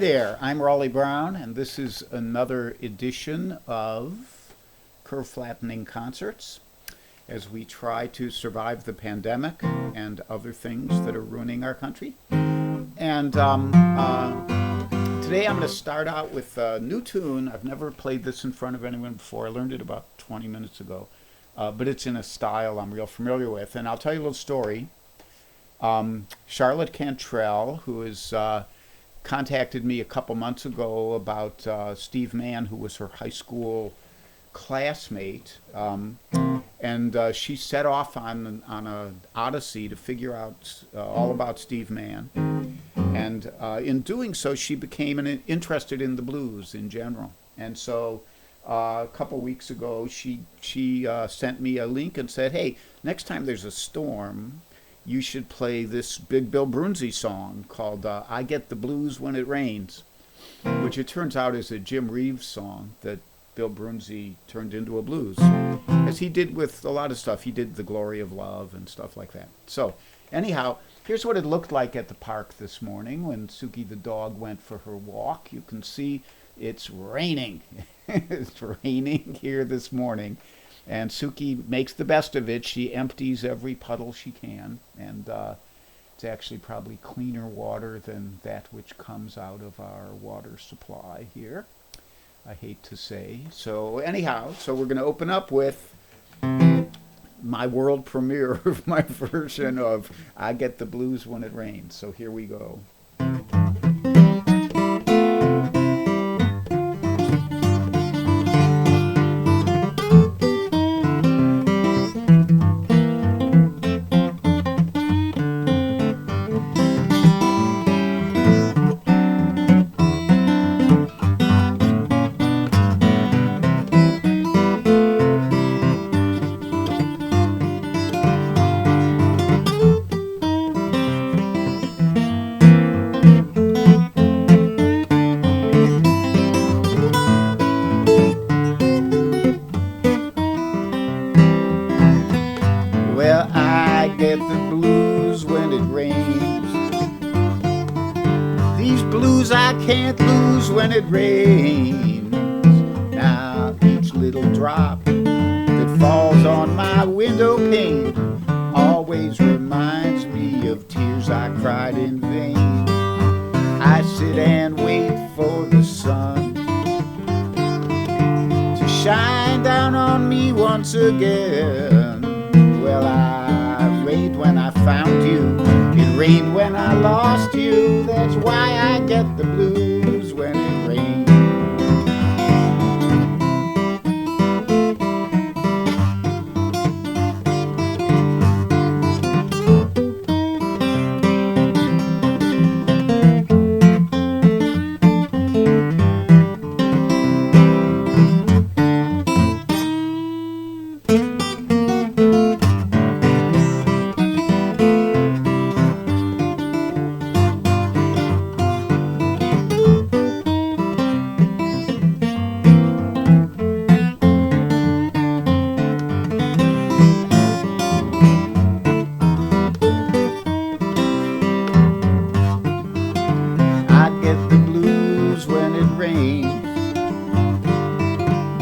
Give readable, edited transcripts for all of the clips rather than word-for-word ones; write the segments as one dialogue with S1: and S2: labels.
S1: there, I'm Raleigh Brown, and this is another edition of Curve Flattening Concerts as we try to survive the pandemic and other things that are ruining our country. And today I'm going to start out with a new tune. I've never played this in front of anyone before. I learned it about 20 minutes ago, but it's in a style I'm real familiar with. And I'll tell you a little story. Charlotte Cantrell, who is contacted me a couple months ago about Steve Mann, who was her high school classmate, and she set off on an odyssey to figure out all about Steve Mann, and in doing so she became interested in the blues in general. And so a couple weeks ago she sent me a link and said, hey, next time there's a storm, you should play this Big Bill Broonzy song called I Get the Blues When It Rains, which it turns out is a Jim Reeves song that Bill Broonzy turned into a blues, as he did with a lot of stuff. He did The Glory of Love and stuff like that. So anyhow, here's what it looked like at the park this morning when Suki the dog went for her walk. You can see it's raining. It's raining here this morning. And Suki makes the best of it. She empties every puddle she can. And it's actually probably cleaner water than that which comes out of our water supply here, I hate to say. So anyhow, so we're going to open up with my world premiere of my version of I Get the Blues When It Rains. So here we go. Well, I get the blues when it rains. These blues I can't lose when it rains. Now each little drop that falls on my window pane always reminds me of tears I cried in vain. I sit and wait for the sun to shine down on me once again. Well, I rained when I found you. It rained when I lost you. That's why I get the blues when it rains.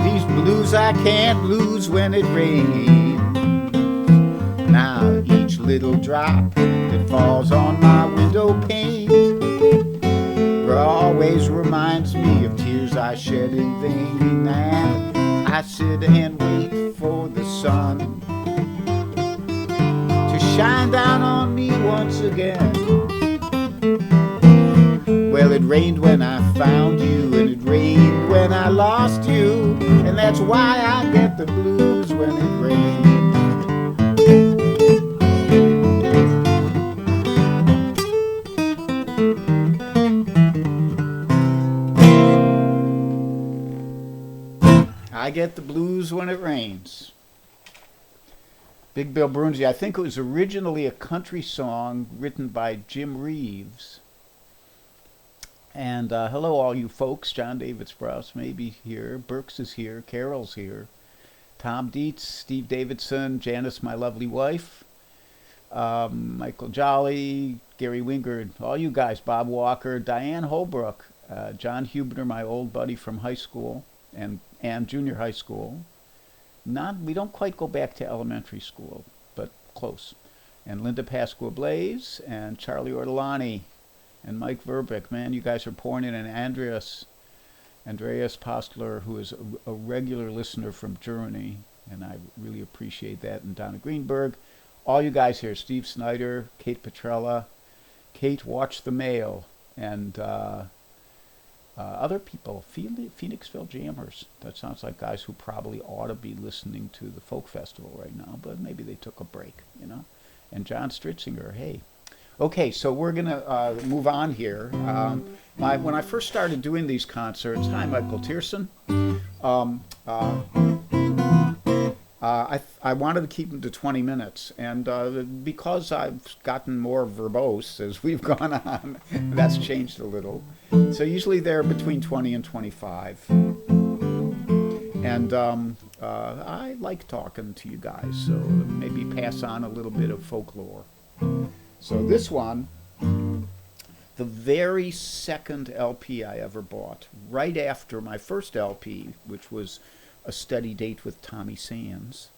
S1: These blues I can't lose when it rains. Now each little drop that falls on my window pane always reminds me of tears I shed in vain. And I sit and wait for the sun to shine down on me once again. Well, it rained when I found you, and it rained when I lost you, and that's why I get the blues when it rains. I get the blues when it rains. Big Bill Broonzy. I think it was originally a country song written by Jim Reeves. And hello, all you folks. John David Sprouse may be here. Burks is here. Carol's here. Tom Dietz, Steve Davidson, Janice, my lovely wife, Michael Jolly, Gary Wingard, all you guys, Bob Walker, Diane Holbrook, John Huebner, my old buddy from high school and junior high school. We don't quite go back to elementary school, but close. And Linda Pasqua Blaze and Charlie Ortolani and Mike Verbeck. Man, you guys are pouring in. And Andreas Postler, who is a regular listener from Germany, and I really appreciate that. And Donna Greenberg. All you guys here, Steve Snyder, Kate Petrella, Kate Watch the Mail, and other people, Phoenixville Jammers. That sounds like guys who probably ought to be listening to the folk festival right now, but maybe they took a break, you know. And John Stritzinger, hey. Okay, so we're going to move on here. When I first started doing these concerts, hi, Michael Tierson. I wanted to keep them to 20 minutes, and because I've gotten more verbose as we've gone on, that's changed a little. So usually they're between 20 and 25. And I like talking to you guys, so maybe pass on a little bit of folklore. So this one, the very second LP I ever bought, right after my first LP, which was A Steady Date with Tommy Sands,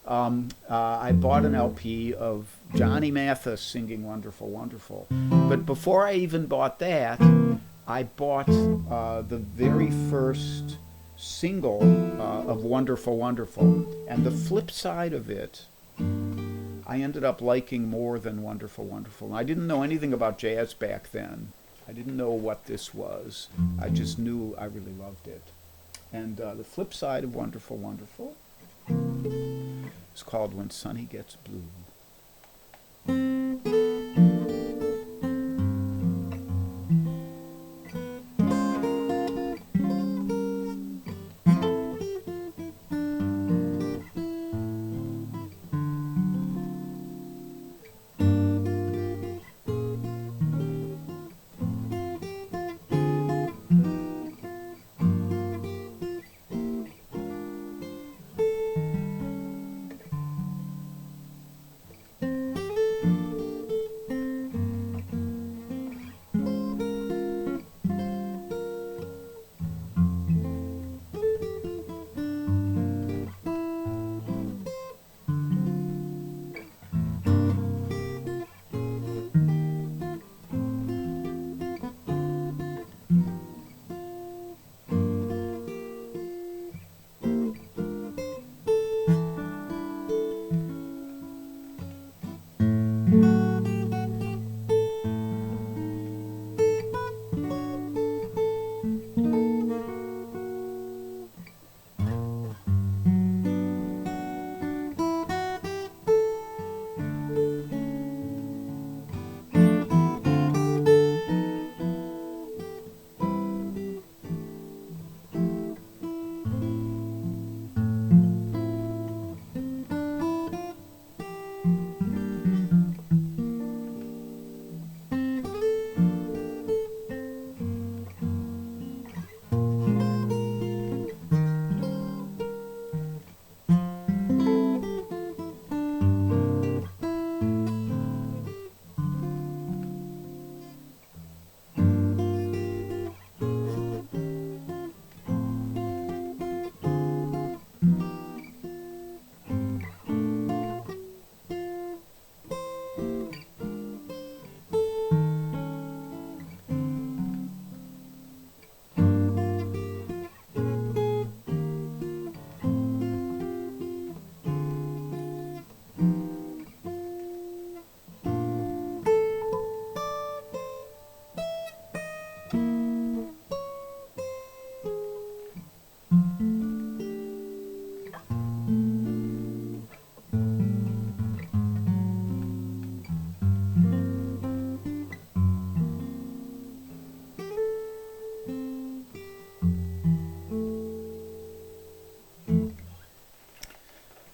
S1: I bought an LP of Johnny Mathis singing Wonderful, Wonderful. But before I even bought that, I bought the very first single of Wonderful, Wonderful. And the flip side of it, I ended up liking more than Wonderful, Wonderful. I didn't know anything about jazz back then. I didn't know what this was. I just knew I really loved it. And the flip side of Wonderful, Wonderful is called When Sunny Gets Blue.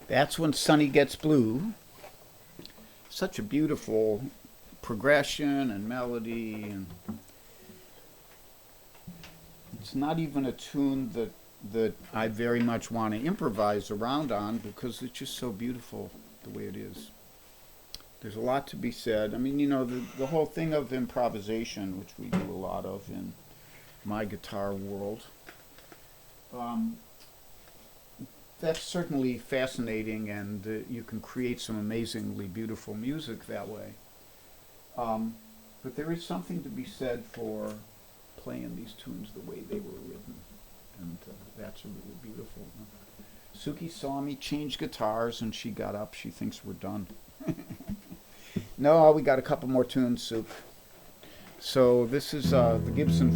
S1: That's When Sunny Gets Blue. Such a beautiful progression and melody, and it's not even a tune that I very much want to improvise around on, because it's just so beautiful the way it is. There's a lot to be said. I mean, you know, the whole thing of improvisation, which we do a lot of in my guitar world. Um, that's certainly fascinating, and you can create some amazingly beautiful music that way. But there is something to be said for playing these tunes the way they were written, and that's really beautiful. Suki saw me change guitars, and she got up. She thinks we're done. No, we got a couple more tunes, Suk. So this is the Gibson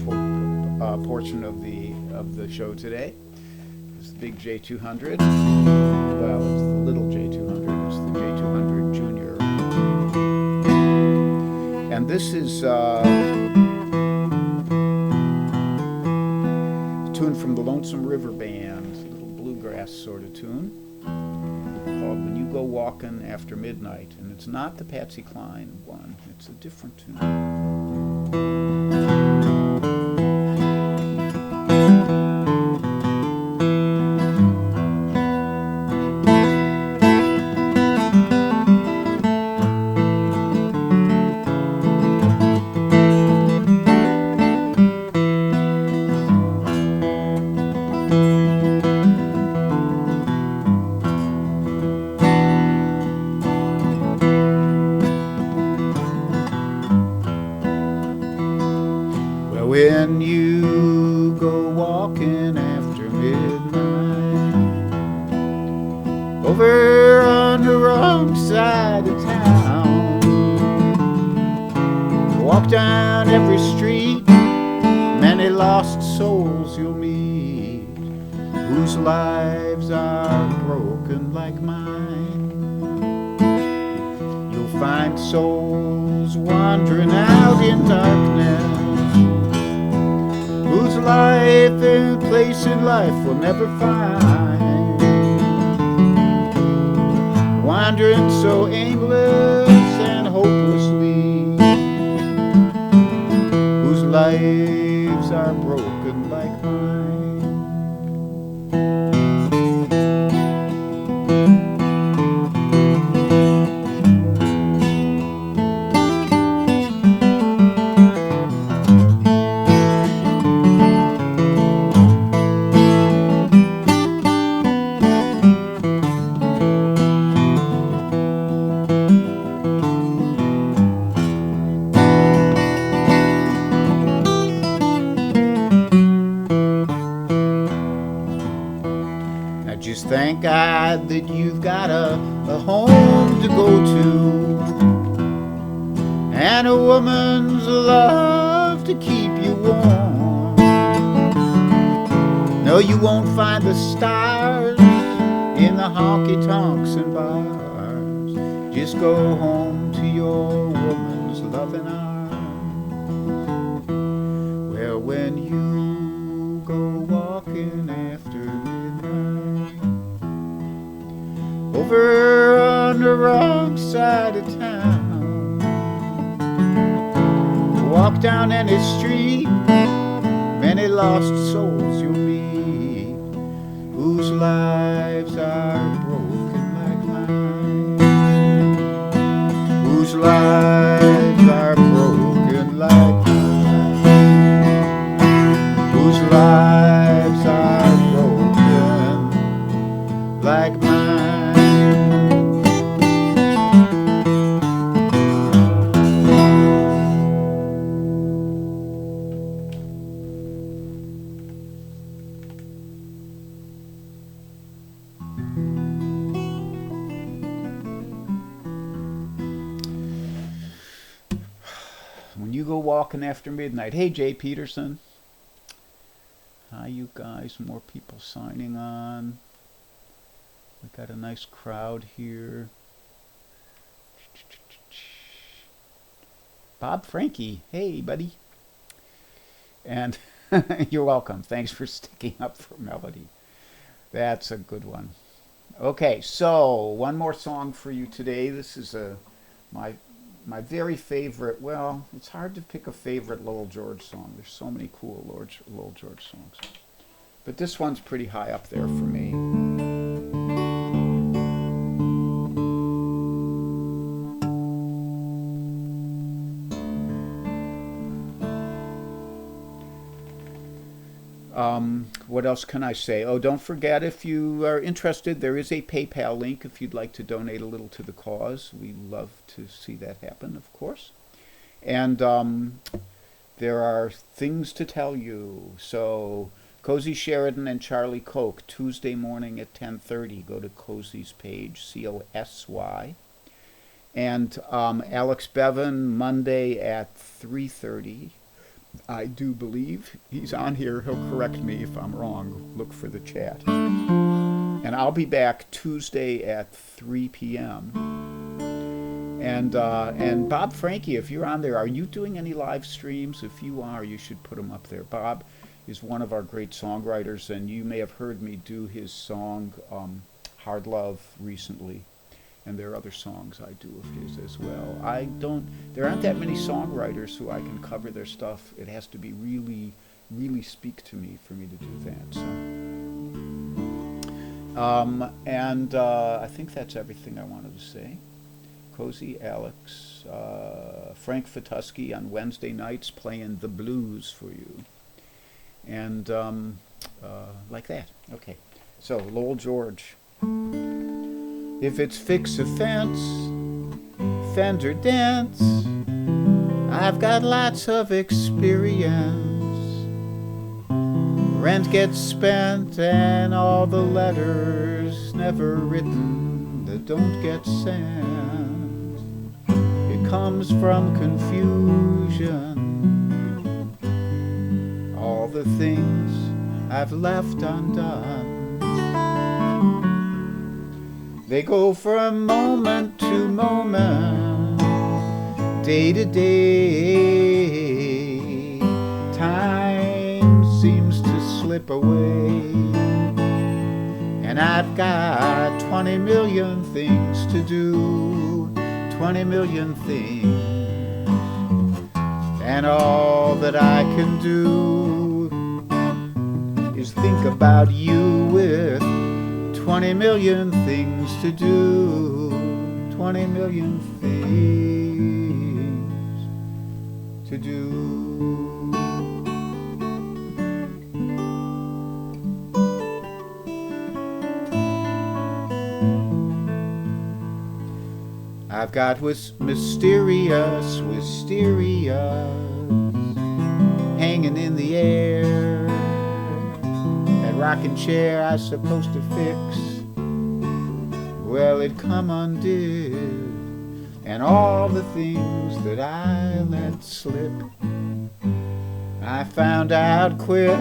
S1: portion of the show today. It's the big J200. Well, it's the little J200. It's the J200 Junior. And this is a tune from the Lonesome River Band, a little bluegrass sort of tune, called When You Go Walkin' After Midnight. And it's not the Patsy Cline one. It's a different tune. When you go walking after midnight over on the wrong side of town, walk down every street, many lost souls you'll meet, whose lives are broken like mine. You'll find souls wandering out in darkness, whose life and place in life will never find, wandering so aimless and hopelessly, whose lives are broken like mine. Just thank God that you've got a home to go to, and a woman's love to keep you warm. No, you won't find the stars in the honky-tonks and bars. Just go home to your woman's loving arms. Well, when you go walking after over on the wrong side of town, walk down any street, many lost souls you'll meet, whose lives are broken like mine, whose lives are broken like mine, whose lives are broken like mine. When you go walking after midnight. Hey, Jay Peterson. Hi, you guys. More people signing on. We got a nice crowd here. Bob Frankie. Hey, buddy. And you're welcome. Thanks for sticking up for Melody. That's a good one. Okay, so one more song for you today. This is my very favorite. Well, it's hard to pick a favorite Lowell George song. There's so many cool Lowell George songs. But this one's pretty high up there for me. What else can I say? Oh, don't forget, if you are interested, there is a PayPal link if you'd like to donate a little to the cause. We love to see that happen, of course. And there are things to tell you. So Cozy Sheridan and Charlie Koch, Tuesday morning at 10:30. Go to Cozy's page, COSY. And Alex Bevan, Monday at 3:30. I do believe he's on here. He'll correct me if I'm wrong. Look for the chat. And I'll be back Tuesday at 3 p.m. And Bob Frankie, if you're on there, are you doing any live streams? If you are, you should put them up there. Bob is one of our great songwriters, and you may have heard me do his song Hard Love recently. And there are other songs I do of his as well. There aren't that many songwriters who I can cover their stuff. It has to be really, really speak to me for me to do that. So, I think that's everything I wanted to say. Cozy, Alex, Frank Fatuski on Wednesday nights playing the blues for you. And like that. Okay. So, Lowell George. If it's fix a fence, fend or dance, I've got lots of experience. Rent gets spent and all the letters never written that don't get sent. It comes from confusion, all the things I've left undone. They go from moment to moment, day to day. Time seems to slip away, and I've got 20 million things to do, 20 million things. And all that I can do is think about you with 20 million things to do, 20 million things to do. I've got mysterious, hanging in the air. That rocking chair I was supposed to fix, well, it come undid. And all the things that I let slip, I found out quick.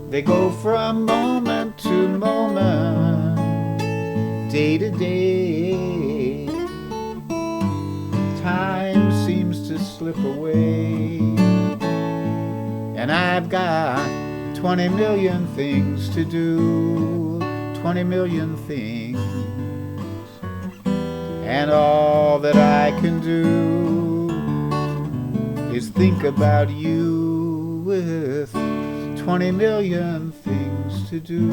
S1: They go from moment to moment, day to day. Time seems to slip away, and I've got 20 million things to do, 20 million things. And all that I can do is think about you with 20 million things to do,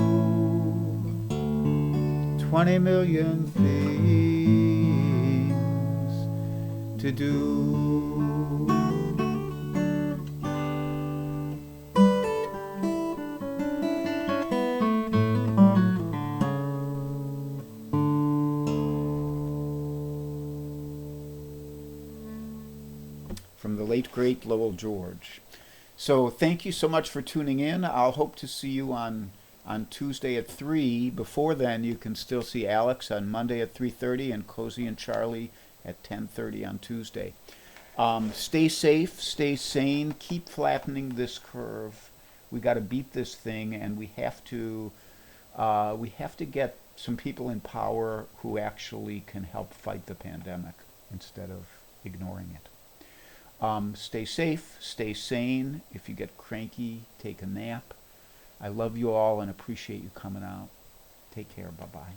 S1: 20 million things to do. From the late, great Lowell George. So thank you so much for tuning in. I'll hope to see you on Tuesday at 3. Before then, you can still see Alex on Monday at 3:30 and Cozy and Charlie at 10:30 on Tuesday. Stay safe, stay sane, keep flattening this curve. We got to beat this thing, and we have to get some people in power who actually can help fight the pandemic instead of ignoring it. Stay safe, stay sane. If you get cranky, take a nap. I love you all and appreciate you coming out. Take care. Bye-bye.